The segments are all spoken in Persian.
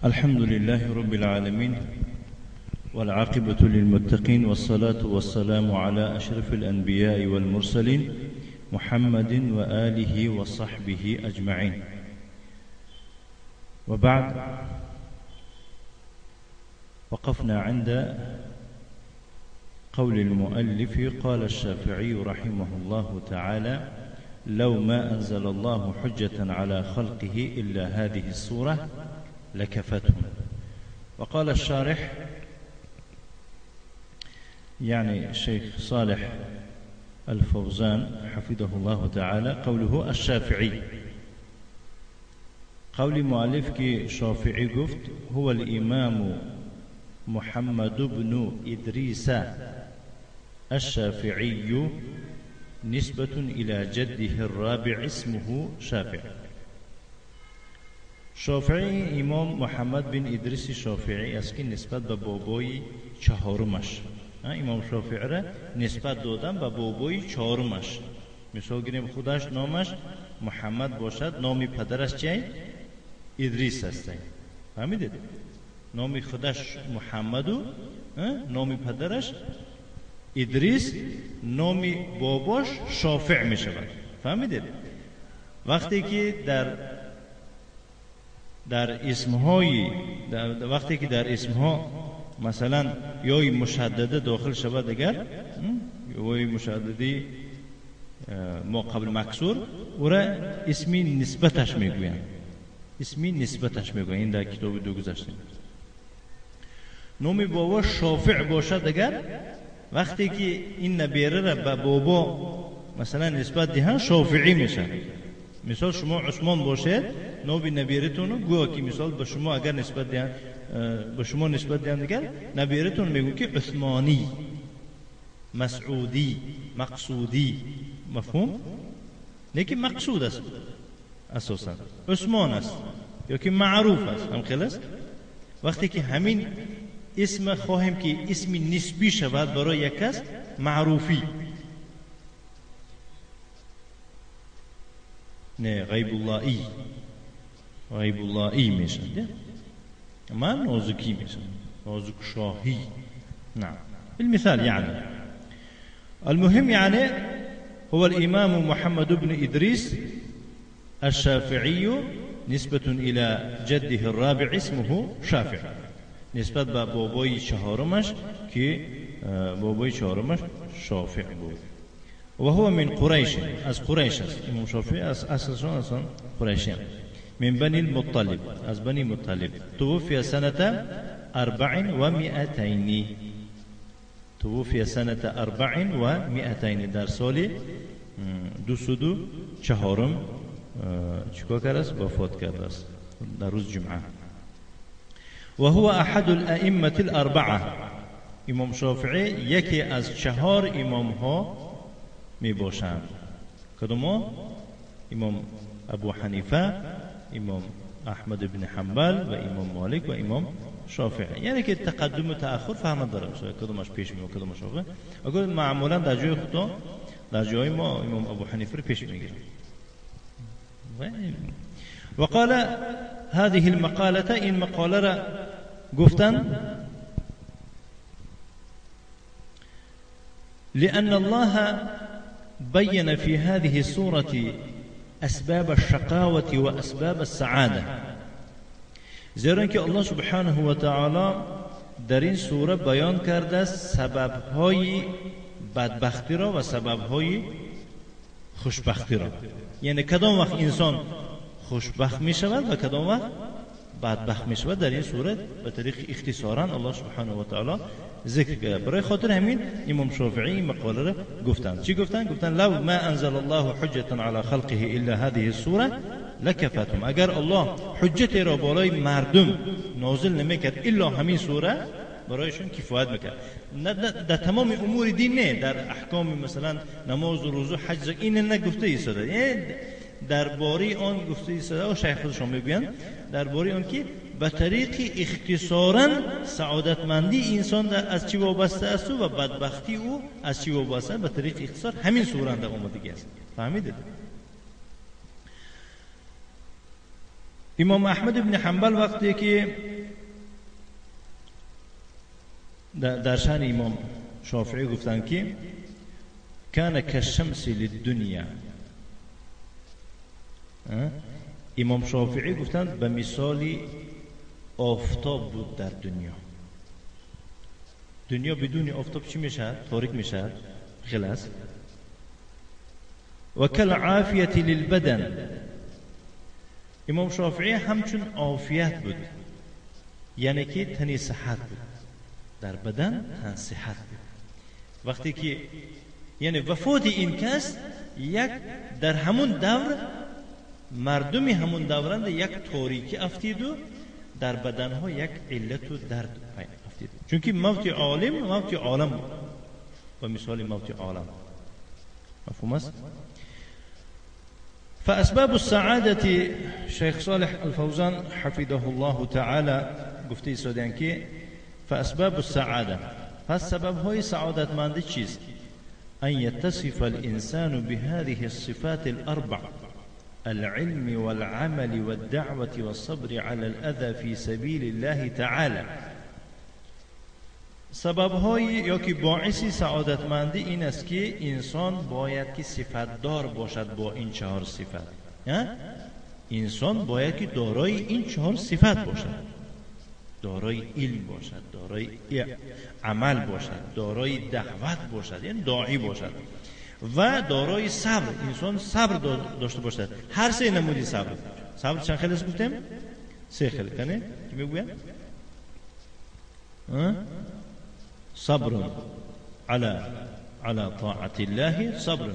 الحمد لله رب العالمين والعاقبة للمتقين والصلاة والسلام على أشرف الأنبياء والمرسلين محمد وآله وصحبه أجمعين. وبعد، وقفنا عند قول المؤلف قال الشافعي رحمه الله تعالى: لو ما أنزل الله حجة على خلقه إلا هذه السورة لكفتهم. وقال الشارح يعني الشيخ صالح الفوزان حفظه الله تعالى قوله الشافعي، قول مؤلف كي شافعي قفت هو الإمام محمد بن إدريس الشافعي نسبة إلى جده الرابع اسمه شافع. شافعی امام محمد بن ادریس شافعی است که نسبت به بابای چهارمش، امام شافعی را نسبت دادن به بابای چهارمش. مثال گیریم خودش نامش محمد باشد، نام پدرش چیه؟ ادریس است. فهمیدید؟ نام خودش محمد و نام پدرش ادریس، نام باباش شافع می شود. فهمیدید؟ وقتی که در اسمها مثلا یای مشدده داخل شود، اگر یای مشددی ما قبل مکسور او را اسمی نسبتش میگویند. این در کتاب دو گذاشتیم. نام بابا شافع باشد، اگر وقتی که این نبیره را به بابا مثلا نسبت دهند شافعی میشن. مثال شما عثمان باشد، نام نبیرتون گویا که مثال به شما اگر نسبت دهند اگر نبیرتون میگو که عثمانی، مسعودی، مقصودی. مفهوم؟ نه که مقصود است اساسا عثمان است یا که معروف است. هم خلاص وقتی که همین اسم خواهیم که اسم نسبی شود برای یک کس معروفی، نه غیب اللهی میشن، اما نازکی میشن، نازک شاهی. نعم بالمثال. يعني المهم يعني هو الإمام محمد بن إدريس الشافعي نسبة إلى جده الرابع اسمه شافع، نسبة بابوي شهارمش كي بابوي شهارمش شافع بود. وهو من قريش، از قريش است. امام شافعي اساسا قريشين من بني المطلب، از بني مطلب. توفي سنة 400، توفي سنة 400 در سال 204 چیکار کرده است؟ وفات کرده است در روز جمعه. وهو احد الائمة الاربعه، امام شافعی یکی از 4 امام ها می باشند. کدوم؟ امام ابو حنیفه، امام احمد بن حنبل و امام مالک و امام شافعی. یعنی که تقدم و تأخر فهمت داره، کدومش پیش می و کدومش آخر. اگر معمولا در جای خدا، در جای ما امام ابو حنیفه رو پیش میگیره. وقال هذه المقالة، این مقاله را گفتن لأن الله بين في هذه السورة أسباب الشقاوة وأسباب السعادة. زیرا که الله سبحانه و تعالی در این سوره بیان کرده سبب‌های بدبختی را و سبب‌های خوشبختی را. یعنی کدام وقت انسان خوشبخت می شود و کدام وقت بدبخت می شود در این سوره به طریق اختصارا الله سبحانه و تعالی ذکر کرد. برای خاطر همین امام شافعی این مقاله را گفتند. چی گفتند؟ گفتند لو ما انزل الله حجة على خلقه الا هذه السوره لكفتهم. اگر الله حجت را بالای مردم نازل نمیکرد الا همین سوره، برایشون کفایت میکرد. نه در تمام امور دین، نه در احکام مثلا نماز و روزه و حج، این نگفته ایستاده. یعنی درباره آن گفته ایستاده و شیخ خودشون میگویند درباره آن که به طریق اختصارا سعادتمندی انسان از چی وابسته است و بدبختی او از چی وابسته، به طریق اختصار همین سوره در آمدگی است. فهمیدید؟ امام احمد بن حنبل وقتی که در شأن امام شافعی گفتن که کان کالشمس للدنیا. امام شافعی گفتن به مثالی آفتاب بود در دنیا. دنیا بدون آفتاب چی میشه؟ تاریک میشه، خلاص. و کالعافیة للبدن. امام شافعی همچون عافیت بود، یعنی که تنی صحت بود در بدن، تن صحت بود. وقتی که یعنی وفات این کس یک در همون دور مردمی همون دورند یک تاریکی افتید و در بدنها یک علت و درد افتید، چون که موت عالم موت عالم بود و مثال موت عالم. مفهوم است؟ فأسباب السعادة شيخ صالح الفوزان حفظه الله تعالى گفته ایستادن که فأسباب السعادة، پس سبب های سعادت مندی چیست؟ ان يتصف الانسان بهذه الصفات الاربع: العلم والعمل والدعوة والصبر على الأذى في سبيل الله تعالى. سبب های یا که باعث سعادتمندی این است که انسان باید که صفت دار باشد با این 4 صفت. انسان باید که دارای این 4 صفت باشد: دارای علم باشد، دارای عمل باشد، دارای دعوت باشد یعنی داعی باشد، و دارای صبر، انسان صبر داشته باشد. هر 3 نمودی صبر. صبر چند خیلی است گفتیم؟ 3 خیلی کنه که میگویم صبر على طاعة الله، صبر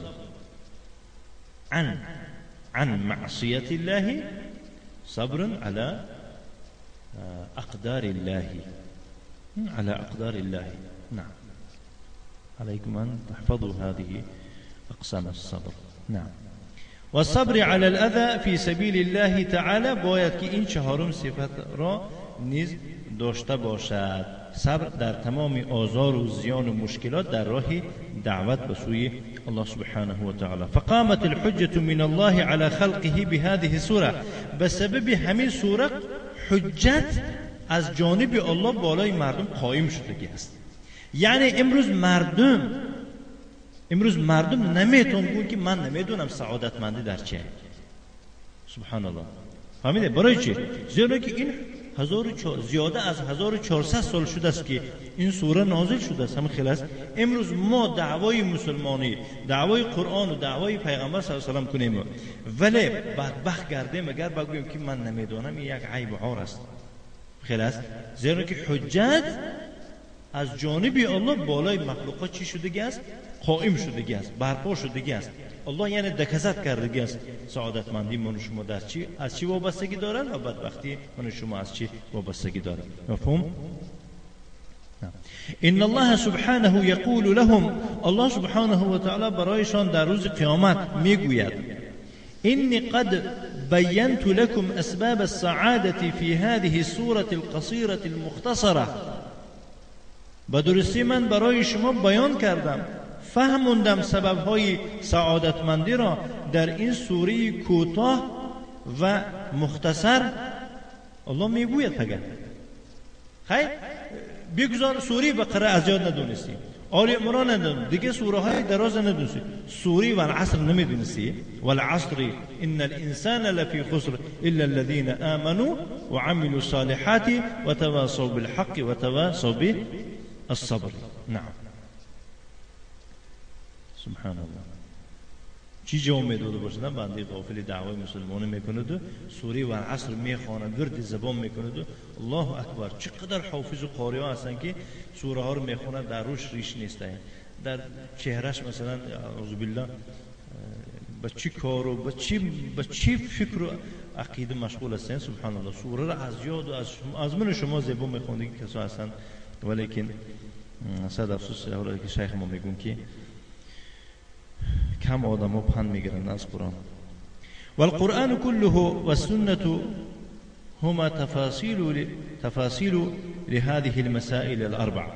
عن معصية الله، صبر على أقدار الله، على أقدار الله. نعم، عليكم أن تحفظوا هذه أقسام الصبر. نعم. والصبر على الأذى في سبيل الله تعالى باید که این 4 صفت را نیز داشته باشد: صبر در تمام آزار و زیان و مشکلات در راه دعوت به سوی الله سبحانه و تعالی. فقامت الحجة من الله على خلقه بهذه السوره. بسبب همین سوره حجت از جانب الله بالای مردم قائم شده است. یعنی امروز مردم نمیتون بگن که من نمیدونم سعادتمندی در چیه. سبحان الله. فهمیده؟ برای چی؟ زیرا که این زیاده از 1400 سال شده است که این سوره نازل شده است. همین خلاص امروز ما دعوای مسلمانی، دعوای قرآن و دعوای پیغمبر صلی الله علیه و آله کنیم، ولی بدبخت گردیم اگر بگویم که من نمیدونم، این یک عیب و عار است. خلاص زیرا که حجت از جانب الله بالای مخلوقات چی شده است؟ قائم شده است، برپا شده است. الله یعنی دکزت کرده است سعادتمندی من شما در چی از چی وابستگی دارد و بدبختی من شما از چی وابستگی دارد. مفهوم؟ ان الله سبحانه یقول لهم، الله سبحانه و تعالی برایشان در روز قیامت میگوید: انی قد بینت لكم اسباب السعادة في هذه السورة القصيرة المختصرة. بدرستی من برای شما بیان کردم، فهموندم سبب‌های سعادتمندی را در این سوره کوتاه و مختصر. الله میگوید پگه خیر بگذار سوره بقره از یاد ندونستی، آل عمران ندونستی، دیگه سوره های دراز ندونستی، سوره والعصر نمیدونستی، والعصر ان الانسان لفی خسر الا الذين آمنوا وعملوا الصالحات وتواصوا بالحق وتواصوا بالصبر. نعم. سبحان الله. چی جا میدوده باشدن بنده غافل دعوای مسلمانه میکند و سوره و عصر میخواند، ورد زبان میکند و الله اکبر. چقدر حافظ و قاری ها هستن که سوره ها رو میخواند در روش ریش نیستن، در چهرش مثلا اعوذ بالله به چی کار و به چی فکر و عقیده مشغول هستن. سبحان الله. سوره را از یاد و از من شما زبان میخواند که کسا هستن، ولیکن صد افسوس اولی که شیخ ما میگون که کم آدم ها پند میگیرن از قرآن. والقرآن كله والسنة هما تفاصيل لهذه المسائل الاربع.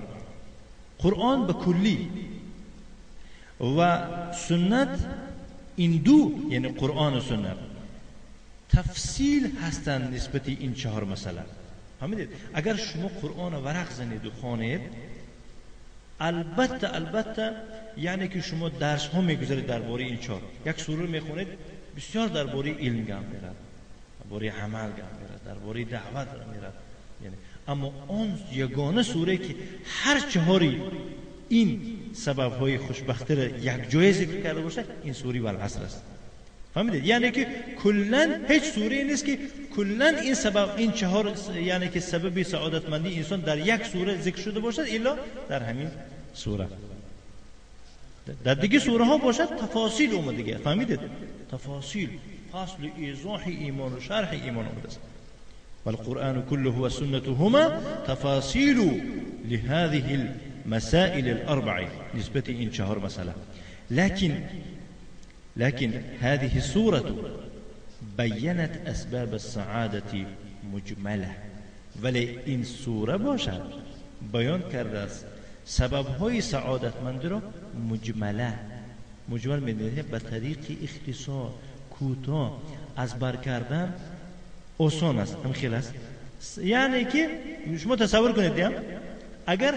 قرآن به کلی و سنت این دو، یعنی قرآن و سنت تفصیل هستند نسبت این 4 مسئله. فهمیدید؟ اگر شما قرآن ورق زنید و خوانید البته یعنی که شما درس ها میگذارید درباره این چهار، یک سوره میخونید بسیار درباره علم گام میرد، درباره عمل گام میرد، درباره دعوت میرد، یعنی اما آن یگانه سوره که هر چهاری این سبب های خوشبختی را یک جای ذکر کرده باشه این سوره والعصر است. فهمیدید؟ یعنی که کلا هیچ سوره نیست که کلا این سبب این چهار یعنی که سبب سعادتمندی انسان در یک سوره ذکر شده باشد الا در همین سوره. در دیگه سوره ها باشد تفاصیل اومده، فهمیدید؟ تفاصیل، فصل ایضاح ایمان و شرح ایمان اومده است. والقرآن كله والسنة هما تفاصيل لهذه المسائل الأربع نسبة إن شهر مسألة. لكن هذه السورة بيّنت أسباب السعادة مجملة، ولی این سوره باشد بیان کرده است سبب های سعادت مند را مجمل می‌دهد به طریق اختصار، کوتاه، از بر کردن آسان است، هم خیلی است. یعنی که شما تصور کنید اگر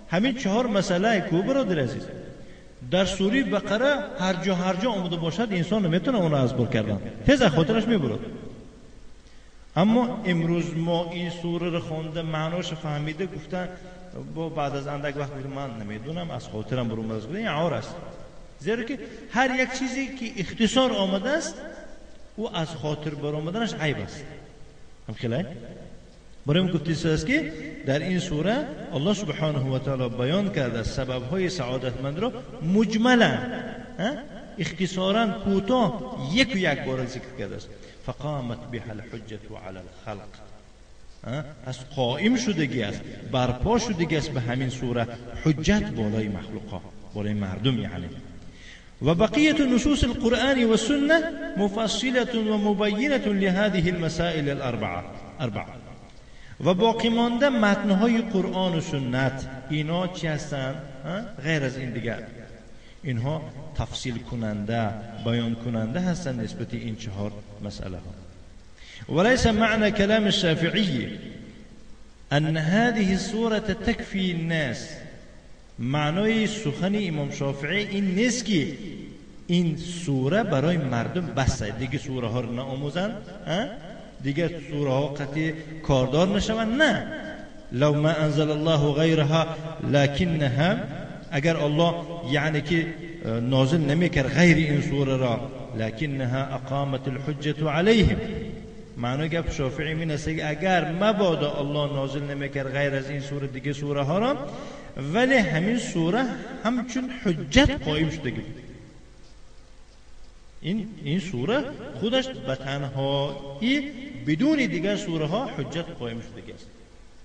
همین چهار مسئله کو برادر عزیز در سوره بقره هر جا اومده باشد انسان نمیتونه اون را از بر کردن، تیز خاطرش میبرد. اما امروز ما این سوره رو خونده معناش فهمیده گفتن با بعد از اندک وقت من نمیدونم از خاطرم برام از گفتن این عار است، زیرا که هر یک چیزی که اختصار آمده است او از خاطر برآمدنش عیب است. هم خیلی برای من گفته است که در این سوره الله سبحانه و تعالی بیان کرده سبب های سعادتمند را مجملا اختصارا کوتاه یک بار ذکر کرده است. فقامت بها الحجة علی الخلق، از قائم شدگی است، برپا شدگی است به همین سوره حجت بالای مخلوقات، بالای مردم. یعنی و بقیه نصوص القرآن و السنه مفصله و مبینه لهذه المسائل الاربعه. و باقی مانده متنهای قرآن و سنت اینا چی هستند؟ غیر از این دیگر اینها تفصیل کننده، بیان کننده هستند نسبت این چهار مسئله ها. وليس معنى كلام الشافعي ان هذه السوره تكفي الناس. معنای سخن امام شافعی این نیست که این سوره برای مردم بسه، دیگه سوره ها رو نآموزن، دیگه سوره ها قطعی کاردار نشوند. نه، لو ما انزل الله غیرها لکنها، اگر الله یعنی که نازل نمیکرد غیر این سوره را لکنها اقامت الحجة علیهم. معنی گفت شافعی می است اگر مبادا الله نازل نمیکرد غیر از این سوره دیگه سوره ها را، ولی همین سوره همچون حجت قائم شده بود. این سوره خودش به تنهایی بدون دیگر سوره ها حجت قائم شده است.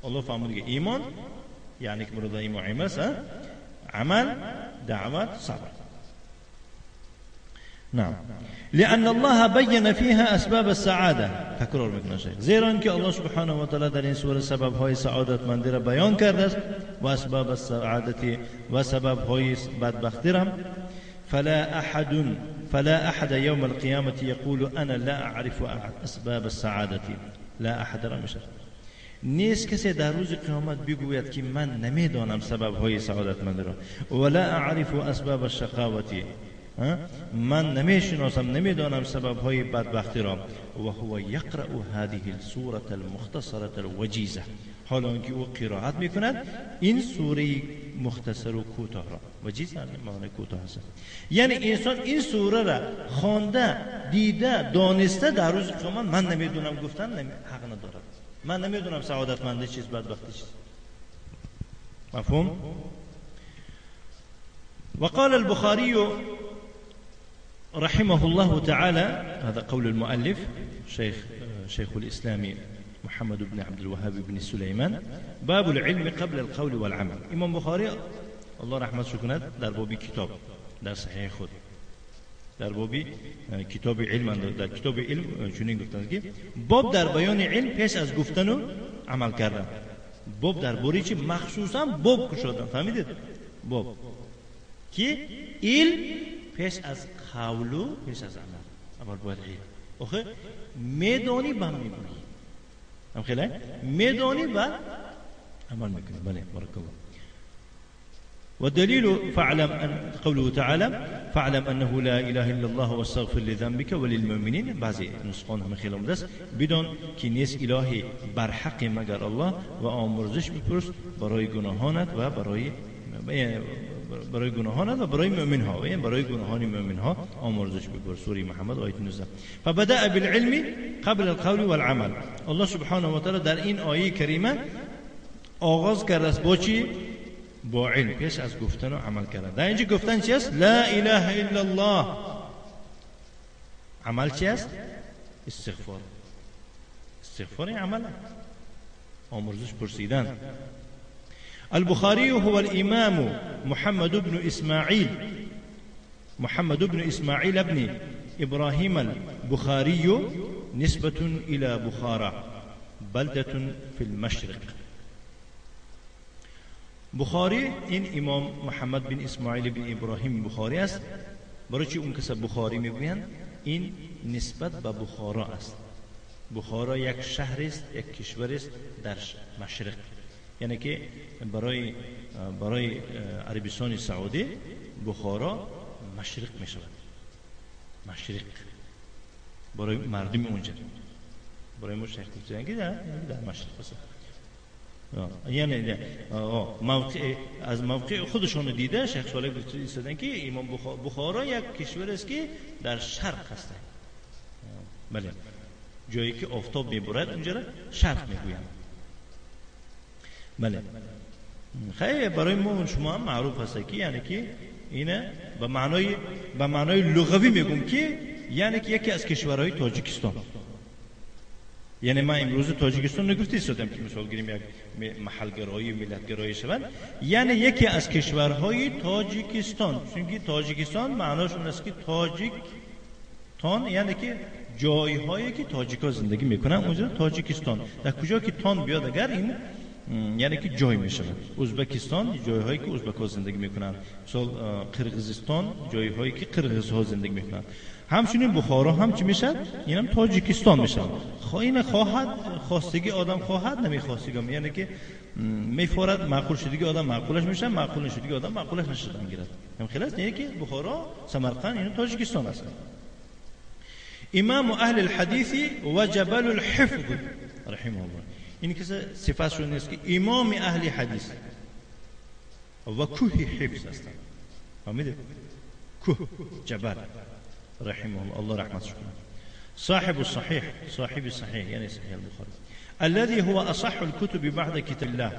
الله فرمود که ایمان یعنی که مراد ایمان است، عمل، دعوت، صبر. نعم، لأن الله بين فيها أسباب السعادة. تکرار میکنه شیخ، زیرا اینکه الله سبحانه و تعالی در این سوره سبب های سعادت مندی را بیان کرده است و اسباب السعادت و سبب های بدبختی را. فلا أحد يوم القيامة يقول أنا لا أعرف أسباب السعادة. لا أحد را میشه نیست کسی در روز قیامت بگوید که من نمیدانم سبب های سعادت مند را. ولا اعرف اسباب الشقاوت، من نمیشناسم نمیدانم سبب های بدبختی را. و هو یقرأ هذه السوره المختصره الوجیزه، حالا اینکه او قرائت میکند این سوره مختصر و کوتاه را. وجیز معنی کوتاه است، یعنی انسان این سوره را خوانده، دیده، دانسته در روز قیامت من نمیدونم گفتن حق ندارد. من نمیدونم سعادتمندی چیست، بدبختی چیست. مفهوم؟ وقال البخاري رحمه الله تعالى، هذا قول المؤلف شيخ الإسلام محمد بن عبد الوهاب بن سليمان، باب العلم قبل القول والعمل. امام بخاری الله رحمتش کند در باب کتاب در صحیح خود در باب کتاب علم، در کتاب علم چنین گفتند که باب در بیان علم پیش از گفتن و عمل کردن. باب در باری چی مخصوصا باب کشادن، فهمیدید؟ باب که علم پیش از قول و پیش از عمل. اول باید علم آخه میدانی با میگویی، هم خیلی میدانی با عمل میکنی. بله، بارک الله. والدليل فاعلم أن قوله تعالى فاعلم أنه لا إله إلا الله واستغفر لذنبك وللمؤمنين. بعضی نسخان هم خیلی مدرس بدون که نیست الهی بر حق مگر الله و آمرزش بپرس برای گناهانت و برای گناهانت و برای مؤمن ها، و برای گناهان مؤمن ها آمرزش بپرس. سوره محمد آیه 19. فبدأ بالعلم قبل القول والعمل. الله سبحانه و تعالی در این آیه کریمه آغاز کرده است با چی؟ با علم، پیش از گفتن و عمل کردن. در اینجا گفتن چی است؟ لا اله الا الله. عمل چی است؟ استغفار. استغفار عمل، آمرزش پرسیدن. البخاري هو الإمام محمد بن إسماعيل بن إبراهيم البخاري نسبة إلى بخارى بلدة في المشرق. بخاری این امام محمد بن اسماعیل بن ابراهیم بخاری است. برای چی اون کس بخاری میگویند؟ این نسبت به بخارا است. بخارا یک شهر است، یک کشور است در مشرق، یعنی که برای عربستان سعودی بخارا مشرق می شود. مشرق برای مردم اونجا، برای مشرق که در مشرق است. یعنی از موقع خودشون دیده شیخ صالح ایستادن که امام بخارا یک کشور است که در شرق هست. بله، جایی که آفتاب میبرد اونجا را شرق میگویند. بله، خیلی برای ما شما هم معروف هست که یعنی که اینه به معنای لغوی میگم که یعنی که یکی از کشورهای تاجیکستان. یعنی ما امروز تاجیکستان نگفتی استادم که مثال گیریم یک محلگرایی ملتگرایی شود، یعنی یکی از کشورهای تاجیکستان. چون تاجیکستان معناش اون است که تاجیک تان، یعنی که جایهایی که تاجیکا زندگی میکنن اونجا تاجیکستان. در کجا که تان بیاد اگر این یعنی که جای میشود. ازبکستان جایهایی که ازبک‌ها زندگی میکنن، مثلا قرقیزستان جایهایی که قرقیزها زندگی میکنن. همچنین بخارا هم چی میشه؟ اینم تاجیکستان میشه. این خواستگی آدم خواهد نمیخواستگی، یعنی که میفورد معقول شدگی آدم معقولش میشه، معقول نشدگی آدم معقولش نشد میگیرد. هم خلاص یعنی که بخارا سمرقند این تاجیکستان است. امام اهل الحديث و جبل الحفظ رحمه الله. این که صفاتشون است که امام اهل حدیث و کوه حفظ هستند. فهمیدید؟ کوه جبل رحمه الله، الله رحمتش کنه. صاحب الصحيح، صاحب الصحيح يعني صحيح البخاري الذي هو اصح الكتب بعد كتاب الله.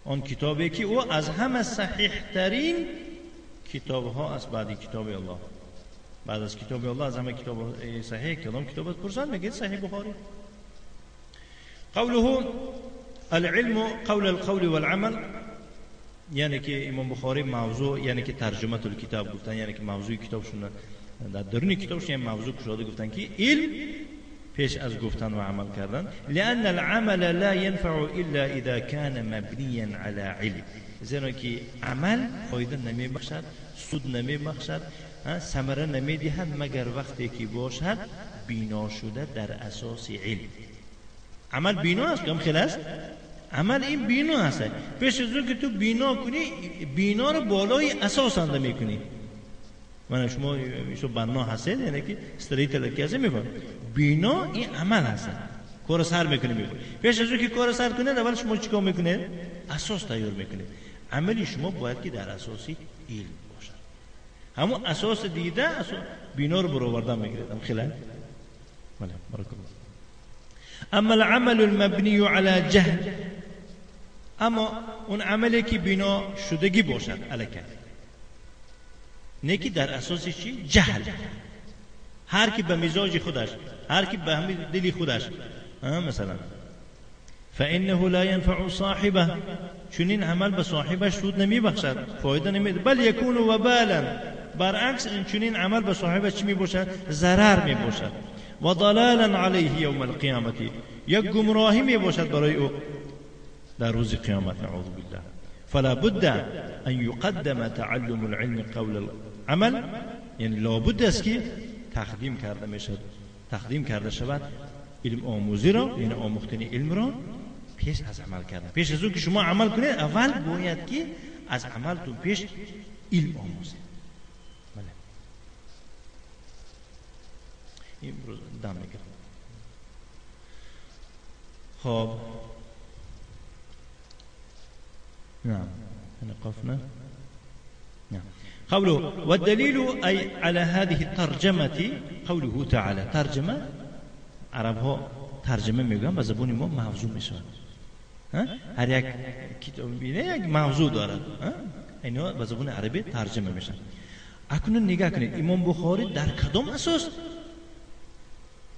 آن کتابی که او از همه صحیح ترین کتاب ها است بعد کتاب الله. بعد از کتاب الله از همه کتاب صحیح کدام کتاب پرسان میگه صحیح بخاری. قوله العلم قول القول والعمل، یعنی که امام بخاری موضوع یعنی که ترجمه الکتاب گفتن، یعنی که موضوع کتابشون در درون کتابشون یعنی موضوع کشاده گفتن که علم پیش از گفتن و عمل کردن. لأن العمل لا ينفع الا اذا كان مبنيا على علم. زیرا که عمل فایده نمی بخشد، سود نمی بخشد، ثمره نمی دهد مگر وقتی که باشد بینا شده در اساس علم. عمل بینا است، کم خیلی است. عمل این بینا است. پیش از اون که تو بینا کنی، بینا رو بالای اساس انده میکنی. من شما ایشو بنا هستید، یعنی که استریت لکیازه میکنی. بینا این عمل هست. کار سر میکنی میکنی. پیش از اون که کار سر کنید اول شما چیکار میکنید؟ اساس تیار میکنید. عملی شما باید که در اساسی علم باشد. همون اساس دیده اساس بینا رو برآوردن میگیرید. هم خیلی. بله، بارک الله. اما العمل المبني على جهل، اما اون عملی که بنا شدگی باشد الکه، نه که در اساس چی؟ جهل. هر کی به مزاج خودش، هر کی به همین دلی خودش، مثلا فانه لا ينفع صاحبه، چون این عمل به صاحبش سود نمی بخشد، فایده نمی ده، بل یکون وبالا، برعکس چون این عمل به صاحبش چی می باشد؟ ضرر می باشد. و ضلالا علیه یوم القیامت، یک گمراهی می باشد برای او در روز قیامت. نعوذ بالله. فلا بد ان يقدم تعلم العلم قول العمل، یعنی لابد است که تقدیم کرده شود علم آموزی را، یعنی آموختن علم را پیش از عمل کردن. پیش از اون که شما عمل کنید اول باید که از عملتون پیش علم آموزید. بله این روز دم میگیرم. خب نعم نقفنا. نعم قوله والدليل أي على هذه الترجمة قوله تعالى. ترجمة عربها ترجمه میگن و زبون ما موضوع میشه. هر یک کتاب بینه یک موضوع داره، اینا به زبان عربی ترجمه میشن. اکنون نگاه کنید امام بخاری در کدام اساس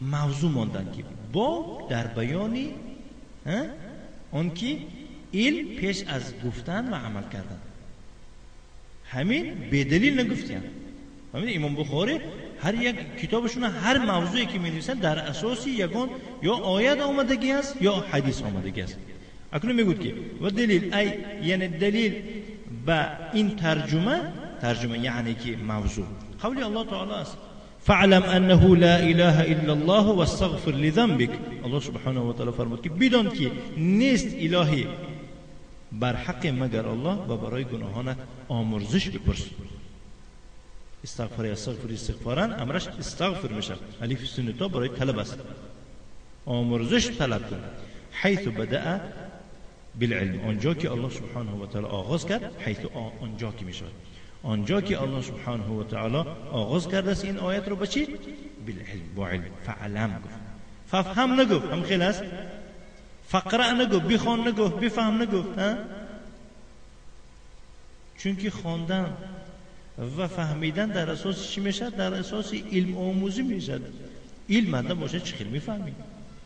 موضوع ماندن که با در بیانی اون که علم پیش از گفتن و عمل کردن، همین به دلیل نگفتن. همین امام بخاری هر یک کتابشون هر موضوعی که می‌نویسن در اساسی یگان یا آیت آمدگی است یا حدیث آمدگی است. اکنون میگوید که و دلیل ای یعنی دلیل با این ترجمه یعنی که موضوع قول الله تعالی است فعلم انه لا اله الا الله واستغفر لذنبك. الله سبحانه و تعالی فرمود که بدان که نیست الهی بر حق مگر الله و برای گناهانت آمرزش بپرس. استغفارا امرش استغفر میشه، الف سین تا برای طلب است، آمرزش طلب کن. حيث بدأ بالعلم، آنجا که الله سبحانه و تعالی آغاز کرد، حيث آنجا که میشه، آنجا که الله سبحانه و تعالی آغاز کرده است این آیت رو با چی؟ بالعلم، با علم. فعلم گفت، ففهم نگفت، هم خیلی است، فقرأ نگفت، بخوان نگفت، بفهم نگفت. چون که خواندن و فهمیدن در اساس چی میشه؟ در اساس علم آموزی میشه. علم منده باشه چه خیلی میفهمی.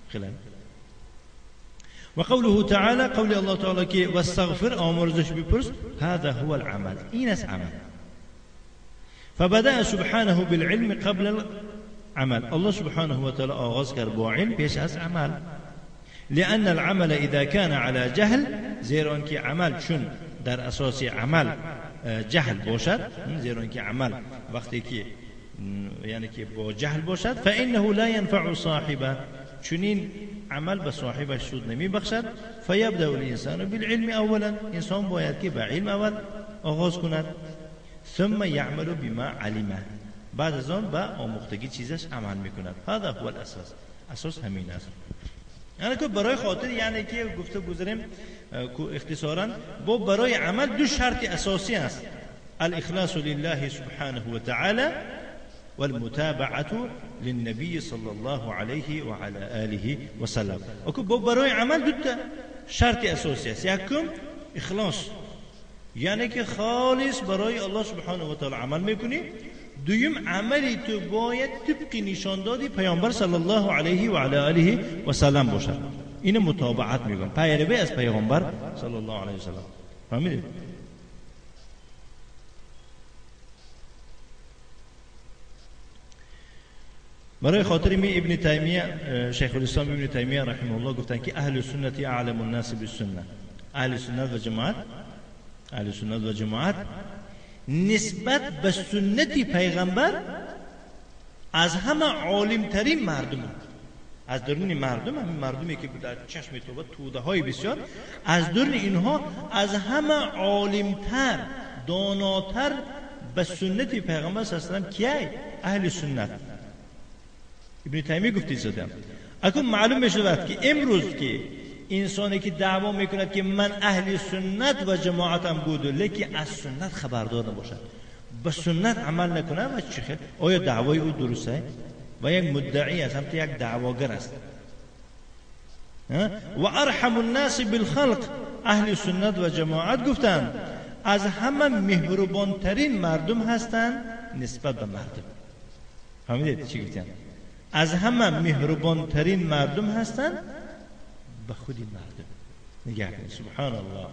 خیلی. و قوله تعالی، قول الله تعالی که واستغفر آمرزش بپرس، هذا هو العمل، این است عمل. فبدأ سبحانه بالعلم قبل العمل. الله سبحانه و تعالی آغاز کرد با علم پیش از عمل. لأن العمل اذا كان على جهل، زیرا که عمل چون در اساس عمل جهل باشد، زیرا که عمل وقتی که یعنی که با جهل باشد، فانه لا ينفع صاحبه، چنین عمل به صاحبش سود نمی بخشد. فیبدأ الانسان بالعلم اولا، انسان باید که به علم اول آغاز کند. ثم يعمل بما علمه، بعد از آن به آموختگی چیزش عمل میکند. هذا هو الاساس، اساس همین است. یعنی که برای خاطر یعنی که گفته گذاریم اختصارا با برای عمل دو شرط اساسی است: الاخلاص لله سبحانه و تعالی والمتابعه للنبي صلی الله علیه و علی آله و سلم. اكو با برای عمل دو شرط اساسی است. یکم اخلاص، یعنی که خالص برای الله سبحانه و تعالی عمل میکنی. دویم عملی تو باید طبق نشان دادی پیامبر صلی الله علیه و علی آله و سلم باشد. این متابعت میگن، پیروی از پیامبر صلی الله علیه و سلم. فهمیدید؟ برای خاطر می ابن تیمیه، شیخ الاسلام ابن تیمیه رحمه الله گفتن که اهل سنت اعلم الناس بالسنه. اهل سنت و جماعت نسبت به سنت پیغمبر از همه عالم ترین مردم، از درون مردم، همین مردمی که در چشم تو توده های بسیار، از درون اینها از همه عالمتر، داناتر به سنت پیغمبر صلی الله علیه و سلم کیه؟ اهل سنت. ابن تیمیه گفتی زدم. اکنون معلوم میشه که امروز که انسانی که دعوا میکند که من اهل سنت و جماعتم بود، لیکن از سنت خبردار نباشد، به سنت عمل نکنه، و چه خیلی آیا دعوای او درسته؟ و یک مدعی است، همت یک دعواگر است. و ارحم الناس بالخلق، اهل سنت و جماعت گفتند از همه مهربان ترین مردم هستند نسبت به مردم. فهمیدید چی گفتن؟ از همه مهربان ترین مردم هستند به خود مردم. نگاه کنید، سبحان الله.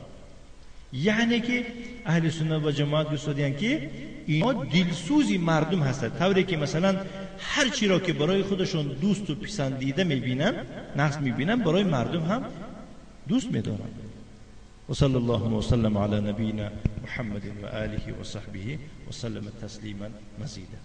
یعنی که اهل سنت و جماعت گفتند که اینا دلسوزی مردم هستند، طوری که مثلا هر چی را که برای خودشون دوست و پسندیده میبینن، نقص میبینن، برای مردم هم دوست میدارن. و صلی الله و سلم علی نبینا محمد و آله و صحبه و سلم تسلیما مزیدا.